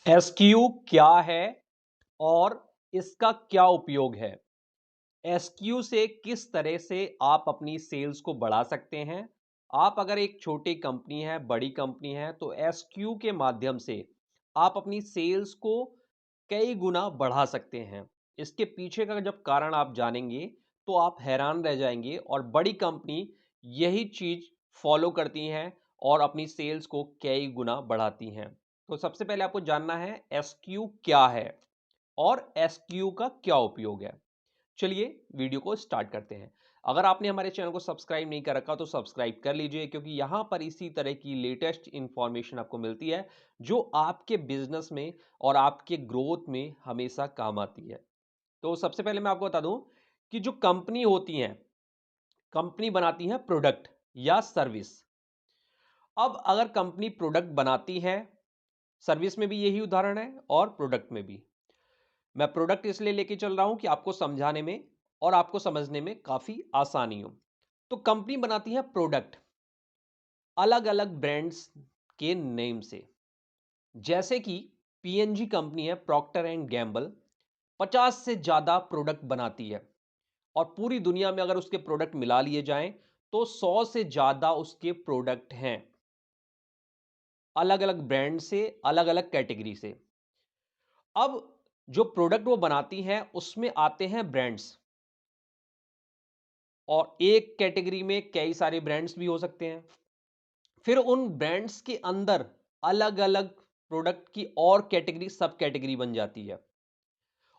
SQ क्या है और इसका क्या उपयोग है? एसक्यू से किस तरह से आप अपनी सेल्स को बढ़ा सकते हैं? आप अगर एक छोटी कंपनी है, बड़ी कंपनी है, तो एसक्यू के माध्यम से आप अपनी सेल्स को कई गुना बढ़ा सकते हैं। इसके पीछे का जब कारण आप जानेंगे, तो आप हैरान रह जाएंगे और बड़ी कंपनी यही चीज़ फॉलो करती हैं और अपनी सेल्स को कई गुना बढ़ाती हैं। तो सबसे पहले आपको जानना है एसक्यू क्या है और एसक्यू का क्या उपयोग है। चलिए वीडियो को स्टार्ट करते हैं। अगर आपने हमारे चैनल को सब्सक्राइब नहीं कर रखा तो सब्सक्राइब कर लीजिए, क्योंकि यहां पर इसी तरह की लेटेस्ट इंफॉर्मेशन आपको मिलती है जो आपके बिजनेस में और आपके ग्रोथ में हमेशा काम आती है। तो सबसे पहले मैं आपको बता दूं कि जो कंपनी होती हैं, कंपनी बनाती हैं प्रोडक्ट या सर्विस। अब अगर कंपनी प्रोडक्ट बनाती है, सर्विस में भी यही उदाहरण है और प्रोडक्ट में भी। मैं प्रोडक्ट इसलिए लेके चल रहा हूं कि आपको समझाने में और आपको समझने में काफी आसानी हो। तो कंपनी बनाती है प्रोडक्ट अलग अलग ब्रांड्स के नेम से। जैसे कि पीएनजी कंपनी है, प्रॉक्टर एंड गैम्बल, 50 से ज्यादा प्रोडक्ट बनाती है और पूरी दुनिया में अगर उसके प्रोडक्ट मिला लिए जाएं तो 100 से ज्यादा उसके प्रोडक्ट हैं, अलग अलग ब्रांड से, अलग अलग कैटेगरी से। अब जो प्रोडक्ट वो बनाती हैं उसमें आते हैं ब्रांड्स, और एक कैटेगरी में कई सारे ब्रांड्स भी हो सकते हैं। फिर उन ब्रांड्स के अंदर अलग अलग प्रोडक्ट की और कैटेगरी, सब कैटेगरी बन जाती है।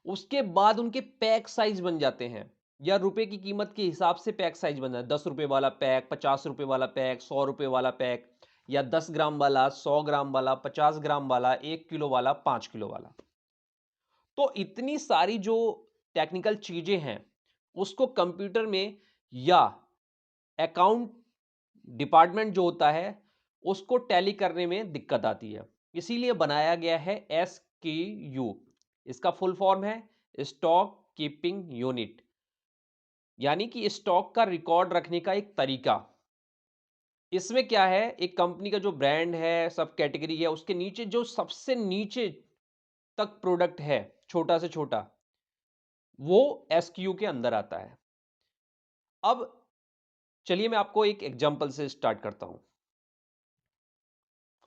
उसके बाद उनके पैक साइज बन जाते हैं, या रुपए की कीमत के हिसाब से पैक साइज बन जाता है। 10 रुपए वाला पैक, 50 रुपए वाला पैक, 100 रुपए वाला पैक, या 10 ग्राम वाला, 100 ग्राम वाला, 50 ग्राम वाला, 1 किलो वाला, 5 किलो वाला। तो इतनी सारी जो टेक्निकल चीजें हैं उसको कंप्यूटर में या अकाउंट डिपार्टमेंट जो होता है उसको टैली करने में दिक्कत आती है। इसीलिए बनाया गया है एसक्यू। इसका फुल फॉर्म है स्टॉक कीपिंग यूनिट, यानी कि स्टॉक का रिकॉर्ड रखने का एक तरीका। इसमें क्या है, एक कंपनी का जो ब्रांड है, सब कैटेगरी है, उसके नीचे जो सबसे नीचे तक प्रोडक्ट है, छोटा से छोटा, वो एसक्यू के अंदर आता है। अब चलिए मैं आपको एक एग्जांपल से स्टार्ट करता हूं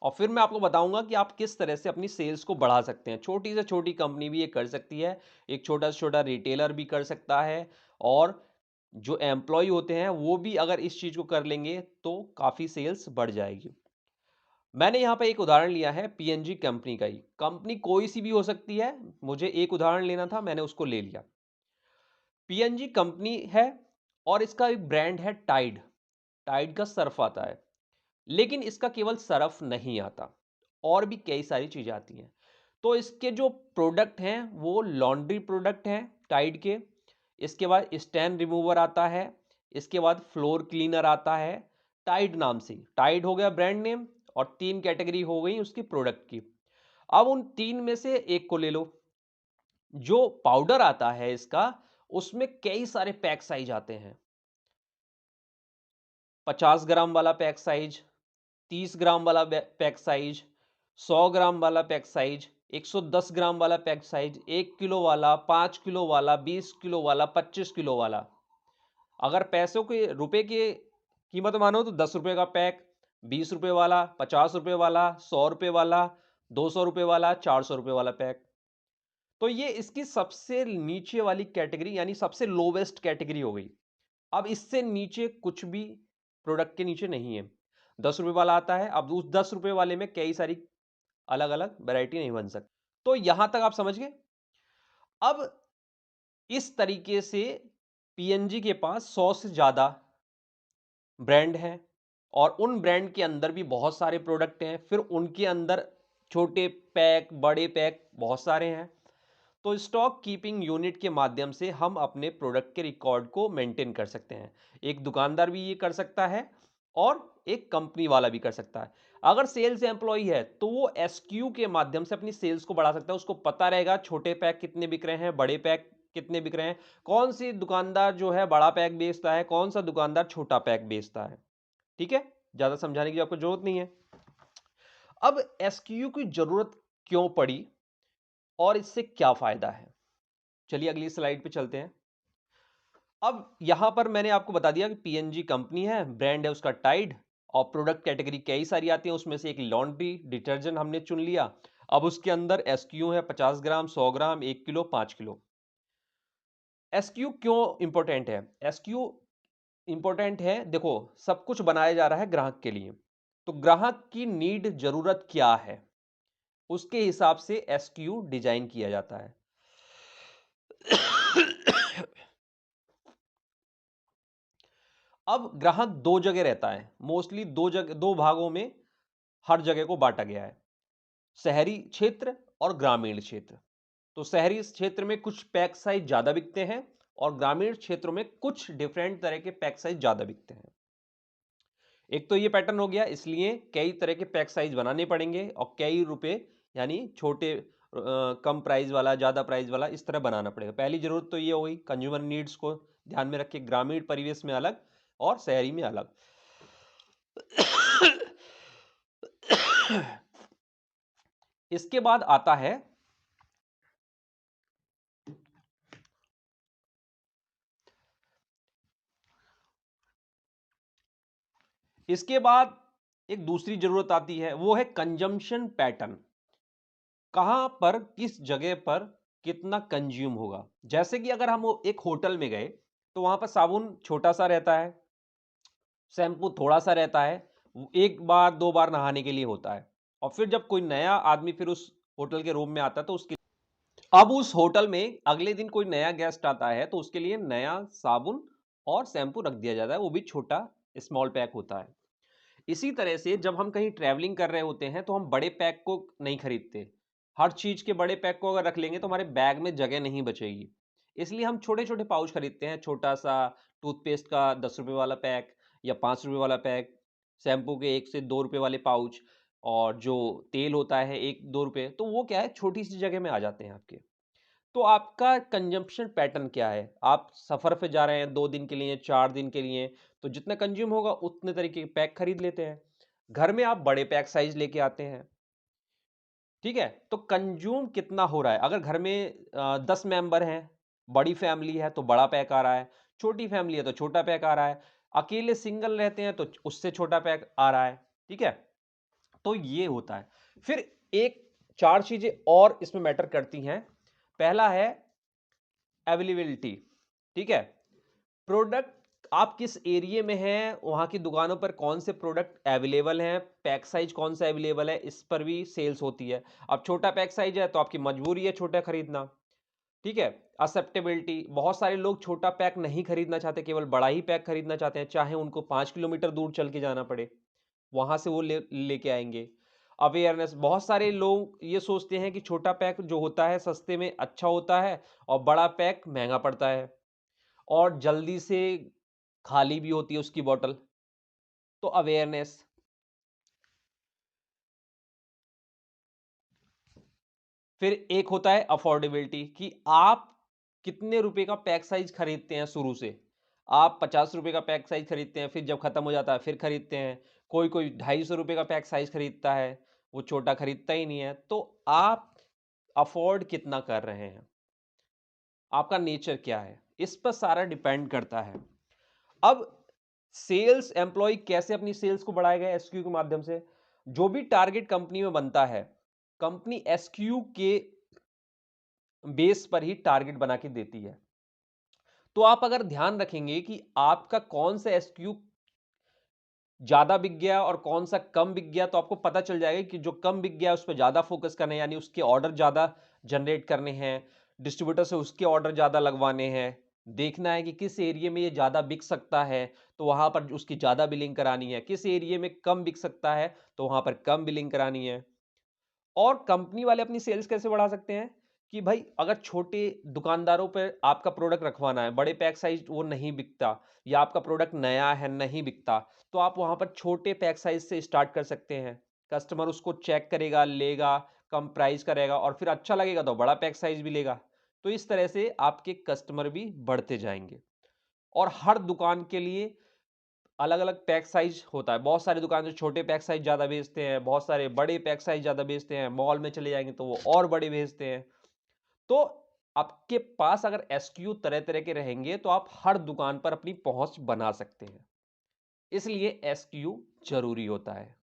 और फिर मैं आपको बताऊंगा कि आप किस तरह से अपनी सेल्स को बढ़ा सकते हैं। छोटी से छोटी कंपनी भी ये कर सकती है, एक छोटा से छोटा रिटेलर भी कर सकता है, और जो एम्प्लॉय होते हैं वो भी अगर इस चीज को कर लेंगे तो काफी सेल्स बढ़ जाएगी। मैंने यहाँ पे एक उदाहरण लिया है पीएनजी कंपनी का ही। कंपनी कोई सी भी हो सकती है, मुझे एक उदाहरण लेना था, मैंने उसको ले लिया। पीएनजी कंपनी है और इसका एक ब्रांड है टाइड। टाइड का सर्फ आता है, लेकिन इसका केवल सर्फ नहीं आता, और भी कई सारी चीजें आती हैं। तो इसके जो प्रोडक्ट हैं वो लॉन्ड्री प्रोडक्ट हैं टाइड के। इसके बाद स्टैन रिमूवर आता है। इसके बाद फ्लोर क्लीनर आता है। टाइड नाम से, टाइड हो गया ब्रांड नेम, और 3 कैटेगरी हो गई उसकी प्रोडक्ट की। अब उन 3 में से एक को ले लो। जो पाउडर आता है इसका, उसमें कई सारे पैक साइज आते हैं। 50 ग्राम वाला पैक साइज, 30 ग्राम वाला पैक साइज, 100 ग्राम वाला पैक साइज, 110 ग्राम वाला पैक साइज, 1 किलो वाला, 5 किलो वाला, 20 किलो वाला, 25 किलो वाला। अगर पैसों के, रुपए की कीमत मानो तो 10 रुपए का पैक, 20 रुपए वाला, 50 रुपए वाला, 100 रुपए वाला, 200 रुपए वाला, 400 रुपए वाला पैक। तो ये इसकी सबसे नीचे वाली कैटेगरी, यानी सबसे लोवेस्ट कैटेगरी हो गई। अब इससे नीचे कुछ भी प्रोडक्ट के नीचे नहीं है। 10 रुपए वाला आता है, अब उस 10 रुपए वाले में कई सारी अलग अलग वैरायटी नहीं बन सकती। तो यहां तक आप समझ गए। अब इस तरीके से पीएनजी के पास 100 से ज्यादा ब्रांड हैं, और उन ब्रांड के अंदर भी बहुत सारे प्रोडक्ट हैं। फिर उनके अंदर छोटे पैक, बड़े पैक बहुत सारे हैं। तो स्टॉक कीपिंग यूनिट के माध्यम से हम अपने प्रोडक्ट के रिकॉर्ड को मेंटेन कर सकते हैं। एक दुकानदार भी ये कर सकता है और एक कंपनी वाला भी कर सकता है। अगर सेल्स एम्प्लॉय है तो वो एसक्यू के माध्यम से अपनी सेल्स को बढ़ा सकता है। उसको पता रहेगा छोटे पैक कितने बिक रहे हैं, बड़े पैक कितने बिक रहे हैं, कौन सी दुकानदार जो है बड़ा पैक बेचता है, कौन सा दुकानदार छोटा पैक बेचता है। ठीक है, ज्यादा समझाने की आपको जरूरत नहीं है। अब एसक्यू की जरूरत क्यों पड़ी और इससे क्या फायदा है। चलिए अगली स्लाइड पे चलते हैं। अब यहां पर मैंने आपको बता दिया कि पीएनजी कंपनी है, ब्रांड है उसका टाइड, और प्रोडक्ट कैटेगरी कई सारी आती है, उसमें से एक लॉन्ड्री डिटर्जेंट हमने चुन लिया। अब उसके अंदर एसक्यू है 50 ग्राम, 100 ग्राम, 1 किलो, 5 किलो। एसक्यू क्यों इंपॉर्टेंट है? एसक्यू इंपॉर्टेंट है, देखो सब कुछ बनाया जा रहा है ग्राहक के लिए, तो ग्राहक की नीड, जरूरत क्या है, उसके हिसाब से एसक्यू डिजाइन किया जाता है। अब ग्राहक दो जगह रहता है, मोस्टली दो भागों में हर जगह को बांटा गया है, शहरी क्षेत्र और ग्रामीण क्षेत्र। तो शहरी क्षेत्र में कुछ पैक साइज ज्यादा बिकते हैं और ग्रामीण क्षेत्रों में कुछ डिफरेंट तरह के पैक साइज ज्यादा बिकते हैं। एक तो ये पैटर्न हो गया, इसलिए कई तरह के पैक साइज बनाने पड़ेंगे और कई रुपए, यानी छोटे कम प्राइस वाला, ज्यादा प्राइस वाला, इस तरह बनाना पड़ेगा। पहली जरूरत तो ये हो गई, कंज्यूमर नीड्स को ध्यान में रख के ग्रामीण परिवेश में अलग और शहरी में अलग। इसके बाद आता है इसके बाद एक दूसरी जरूरत आती है, वो है कंजम्पशन पैटर्न। कहां पर, किस जगह पर कितना कंज्यूम होगा। जैसे कि अगर हम एक होटल में गए तो वहां पर साबुन छोटा सा रहता है, शैम्पू थोड़ा सा रहता है, एक बार दो बार नहाने के लिए होता है। और फिर जब कोई नया आदमी फिर उस होटल के रूम में आता है तो उसके, अब उस होटल में अगले दिन कोई नया गेस्ट आता है तो उसके लिए नया साबुन और शैम्पू रख दिया जाता है, वो भी छोटा स्मॉल पैक होता है। इसी तरह से जब हम कहीं ट्रैवलिंग कर रहे होते हैं तो हम बड़े पैक को नहीं खरीदते। हर चीज के बड़े पैक को अगर रख लेंगे तो हमारे बैग में जगह नहीं बचेगी, इसलिए हम छोटे छोटे पाउच खरीदते हैं। छोटा सा टूथपेस्ट का 10 रुपए वाला पैक या 5 रुपए वाला पैक, शैम्पू के 1 से 2 रुपए वाले पाउच, और जो तेल होता है 1-2 रुपए, तो वो क्या है, छोटी सी जगह में आ जाते हैं आपके। तो आपका कंजम्पशन पैटर्न क्या है? आप सफर पे जा रहे हैं 2 दिन के लिए, 4 दिन के लिए, तो जितना कंज्यूम होगा उतने तरीके के पैक खरीद लेते हैं। घर में आप बड़े पैक साइज लेके आते हैं, ठीक है? तो कंज्यूम कितना हो रहा है? अगर घर में 10 मेंबर हैं, बड़ी फैमिली है तो बड़ा पैक आ रहा है, छोटी फैमिली है तो छोटा पैक आ रहा है, अकेले सिंगल रहते हैं तो उससे छोटा पैक आ रहा है, ठीक है? तो ये होता है। फिर एक 4 चीजें और इसमें मैटर करती हैं। पहला है अवेलेबिलिटी, ठीक है? प्रोडक्ट, आप किस एरिया में हैं, वहां की दुकानों पर कौन से प्रोडक्ट अवेलेबल हैं, पैक साइज कौन सा अवेलेबल है, इस पर भी सेल्स होती है। अब छोटा पैक साइज है तो आपकी मजबूरी है छोटा खरीदना, ठीक है? एक्सेप्टेबिलिटी, बहुत सारे लोग छोटा पैक नहीं खरीदना चाहते, केवल बड़ा ही पैक खरीदना चाहते हैं, चाहे उनको 5 किलोमीटर दूर चल के जाना पड़े, वहां से वो लेके आएंगे। अवेयरनेस, बहुत सारे लोग ये सोचते हैं कि छोटा पैक जो होता है सस्ते में अच्छा होता है और बड़ा पैक महंगा पड़ता है और जल्दी से खाली भी होती है उसकी बॉटल। तो अवेयरनेस। फिर एक होता है अफोर्डेबिलिटी, कि आप कितने रुपए का पैक साइज खरीदते हैं। शुरू से आप 50 रुपए का पैक साइज खरीदते हैं, फिर जब खत्म हो जाता है फिर खरीदते हैं। कोई कोई 250 रुपए का पैक साइज खरीदता है, वो छोटा खरीदता ही नहीं है। तो आप अफोर्ड कितना कर रहे हैं, आपका नेचर क्या है, इस पर सारा डिपेंड करता है। अब सेल्स एम्प्लॉय कैसे अपनी सेल्स को बढ़ाएगा? एसक्यू के माध्यम से। जो भी टारगेट कंपनी में बनता है, कंपनी एसक्यू के बेस पर ही टारगेट बना के देती है। तो आप अगर ध्यान रखेंगे कि आपका कौन सा एसक्यू ज्यादा बिक गया और कौन सा कम बिक गया, तो आपको पता चल जाएगा कि जो कम बिक गया उस पर ज्यादा फोकस करना है, यानी उसके ऑर्डर ज्यादा जनरेट करने हैं, डिस्ट्रीब्यूटर से उसके ऑर्डर ज्यादा लगवाने हैं। देखना है कि किस एरिया में ये ज्यादा बिक सकता है तो वहां पर उसकी ज्यादा बिलिंग करानी है, किस एरिया में कम बिक सकता है तो वहां पर कम बिलिंग करानी है। और कंपनी वाले अपनी सेल्स कैसे बढ़ा सकते हैं? कि भाई अगर छोटे दुकानदारों पर आपका प्रोडक्ट रखवाना है, बड़े पैक साइज वो नहीं बिकता, या आपका प्रोडक्ट नया है नहीं बिकता, तो आप वहां पर छोटे पैक साइज से स्टार्ट कर सकते हैं। कस्टमर उसको चेक करेगा, लेगा, कम प्राइस करेगा और फिर अच्छा लगेगा तो बड़ा पैक साइज भी लेगा। तो इस तरह से आपके कस्टमर भी बढ़ते जाएंगे और हर दुकान के लिए अलग अलग पैक साइज होता है। बहुत सारी दुकान जो छोटे पैक साइज ज़्यादा बेचते हैं, बहुत सारे बड़े पैक साइज ज़्यादा बेचते हैं। मॉल में चले जाएंगे तो वो और बड़े बेचते हैं। तो आपके पास अगर एसक्यू तरह तरह के रहेंगे तो आप हर दुकान पर अपनी पहुंच बना सकते हैं। इसलिए एसक्यू जरूरी होता है।